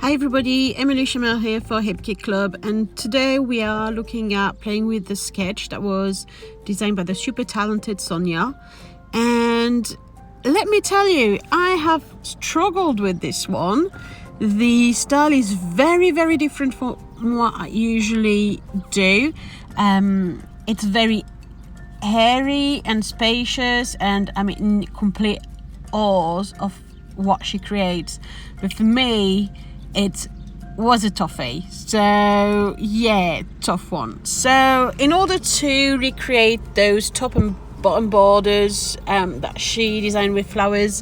Hi everybody, Emily Chamel here for Hip Kit Club, and today we are looking at playing with the sketch that was designed by the super talented Sonia. And let me tell you, I have struggled with this one. The style is very, very different from what I usually do. It's very hairy and spacious, and I'm in complete awe of what she creates. But for me, it was a toughie. So yeah, tough one. So in order to recreate those top and bottom borders that she designed with flowers,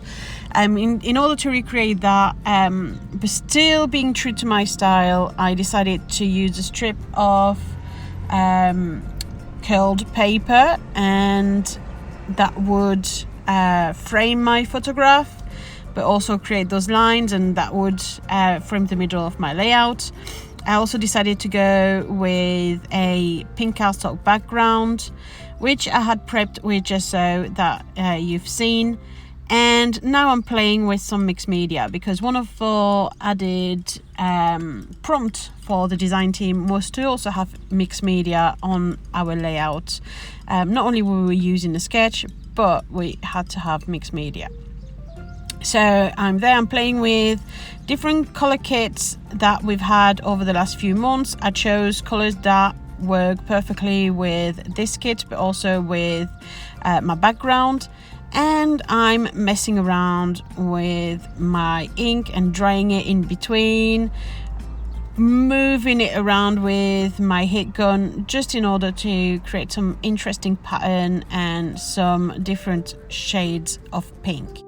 in order to recreate that, but still being true to my style, I decided to use a strip of curled paper, and that would frame my photograph, but also create those lines, and that would frame the middle of my layout. I also decided to go with a pink cardstock background, which I had prepped with gesso that you've seen. And now I'm playing with some mixed media, because one of the added prompt for the design team was to also have mixed media on our layout. Not only were we using the sketch, but we had to have mixed media. So I'm playing with different color kits that we've had over the last few months. I chose colors that work perfectly with this kit, but also with my background. And I'm messing around with my ink and drying it in between, moving it around with my heat gun, just in order to create some interesting pattern and some different shades of pink.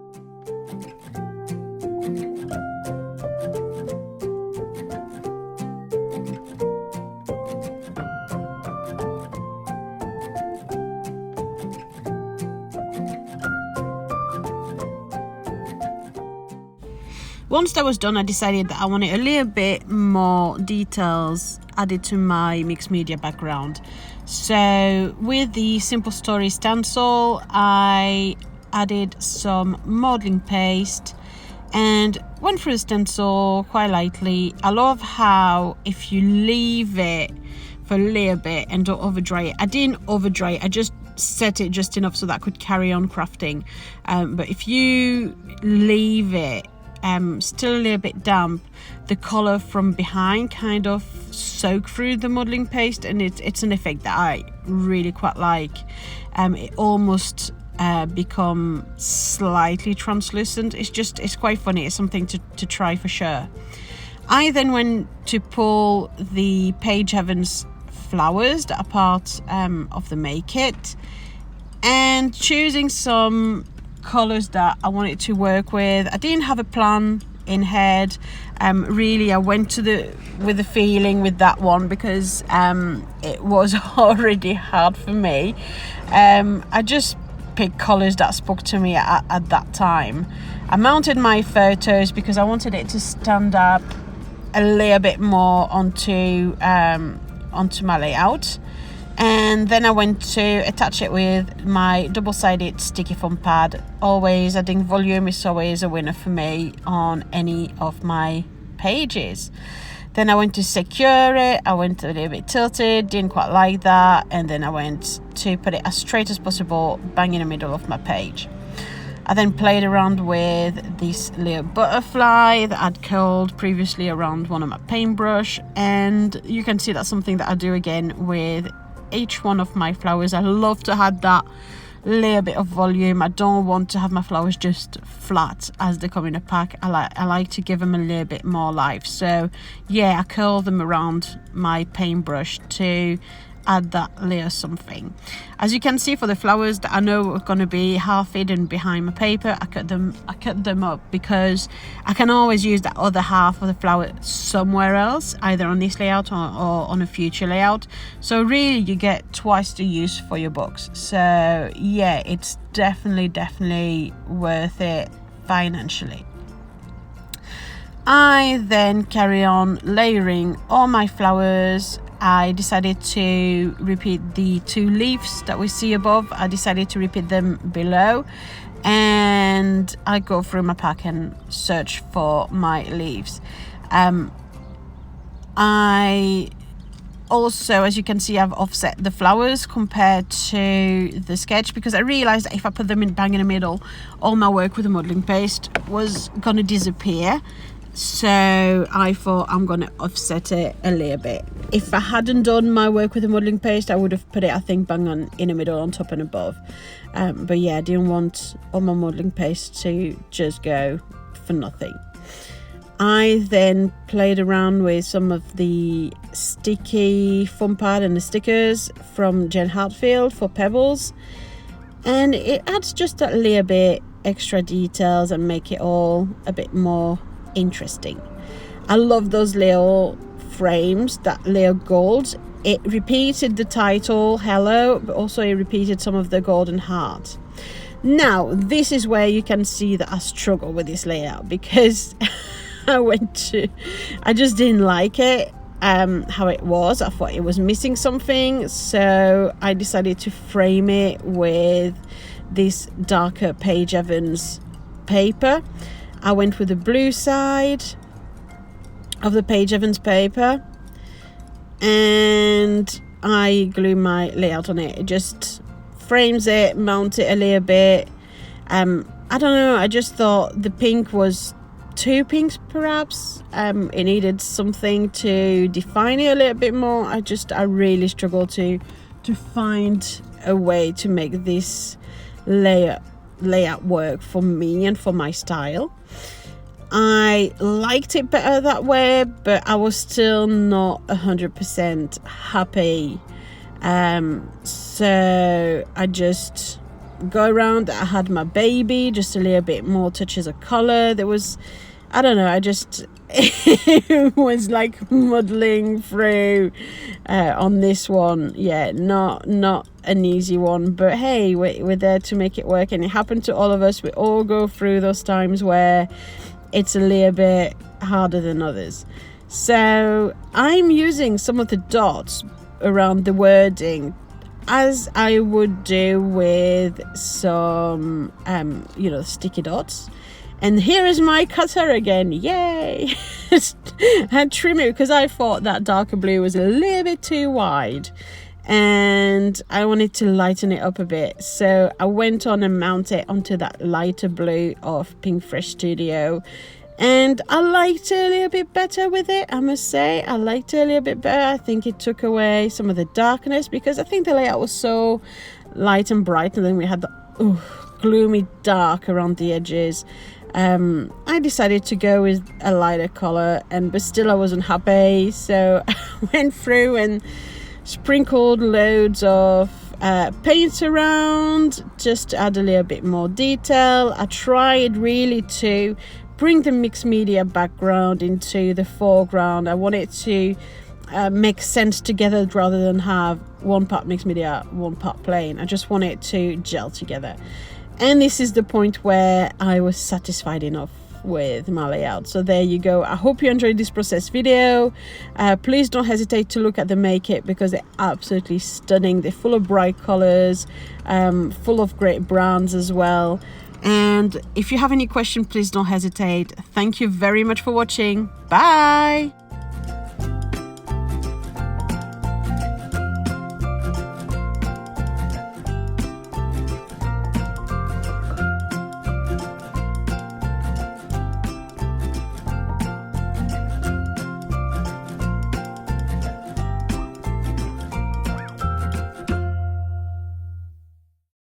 Once that was done, I decided that I wanted a little bit more details added to my mixed media background. So with the Simple Story stencil, I added some modeling paste and went through the stencil quite lightly. I love how if you leave it for a little bit and don't over dry it. I didn't over dry it, I just set it just enough so that I could carry on crafting. But if you leave it still a little bit damp, the color from behind kind of soak through the modeling paste, and it's an effect that I really quite like. It almost become slightly translucent. It's quite funny. It's something to try for sure. I then went to pull the Page Heavens flowers that are part of the May kit, and choosing some colors that I wanted to work with. I didn't have a plan in head. Really, I went with the feeling with that one, because it was already hard for me. I just picked colors that spoke to me at that time. I mounted my photos because I wanted it to stand up a little bit more onto my layout. And then I went to attach it with my double-sided sticky foam pad. Always adding volume is always a winner for me on any of my pages. Then I went to secure it. I went a little bit tilted, didn't quite like that. And then I went to put it as straight as possible, bang in the middle of my page. I then played around with this little butterfly that I'd curled previously around one of my paintbrush. And you can see that's something that I do again with each one of my flowers. I love to have that little bit of volume. I don't want to have my flowers just flat as they come in a pack. I like to give them a little bit more life. So yeah, I curl them around my paintbrush to add that layer something. As you can see, for the flowers that I know are going to be half hidden behind my paper, I cut them up, because I can always use that other half of the flower somewhere else, either on this layout or on a future layout. So really you get twice the use for your books. So yeah, it's definitely worth it financially. I then carry on layering all my flowers. I decided to repeat the 2 leaves that we see above. I decided to repeat them below, and I go through my pack and search for my leaves. I also, as you can see, I've offset the flowers compared to the sketch, because I realized that if I put them bang in the middle, all my work with the modeling paste was gonna disappear. So I thought I'm gonna offset it a little bit. If I hadn't done my work with the modeling paste, I would have put it, I think, bang on in the middle, on top and above. But yeah, I didn't want all my modeling paste to just go for nothing. I then played around with some of the sticky foam pad and the stickers from Jen Hartfield for Pebbles, and it adds just a little bit extra details and make it all a bit more interesting. I love those little frames, that little gold. It repeated the title Hello, but also it repeated some of the golden heart. Now this is where you can see that I struggle with this layout, because I just didn't like it how it was. I thought it was missing something, so I decided to frame it with this darker Paige Evans paper. I went with the blue side of the Paige Evans paper, and I glue my layout on it. It just frames it, mount it a little bit. I don't know, I just thought the pink was too pinks perhaps. It needed something to define it a little bit more. I really struggle to find a way to make this layout work for me and for my style. I liked it better that way, but I was still not 100% happy. So I just go around. I had my baby, just a little bit more touches of color. There was, I don't know, it was like modeling through on this one. Yeah, not an easy one, but hey, we're there to make it work, and it happened to all of us. We all go through those times where it's a little bit harder than others. So I'm using some of the dots around the wording, as I would do with some sticky dots. And here is my cutter again, yay! I trim it because I thought that darker blue was a little bit too wide, and I wanted to lighten it up a bit. So I went on and mounted it onto that lighter blue of Pink Fresh Studio, and I liked it a little bit better with it. I must say, I liked it a little bit better. I think it took away some of the darkness, because I think the layout was so light and bright, and then we had the gloomy dark around the edges. I decided to go with a lighter color, but still I wasn't happy, so I went through and sprinkled loads of paint around just to add a little bit more detail. I tried really to bring the mixed media background into the foreground. I wanted to make sense together rather than have one part mixed media, one part plain. I just wanted to gel together. And this is the point where I was satisfied enough with my layout. So there you go. I hope you enjoyed this process video. Please don't hesitate to look at the Make It, because they're absolutely stunning. They're full of bright colors, full of great brands as well. And if you have any questions, please don't hesitate. Thank you very much for watching. Bye.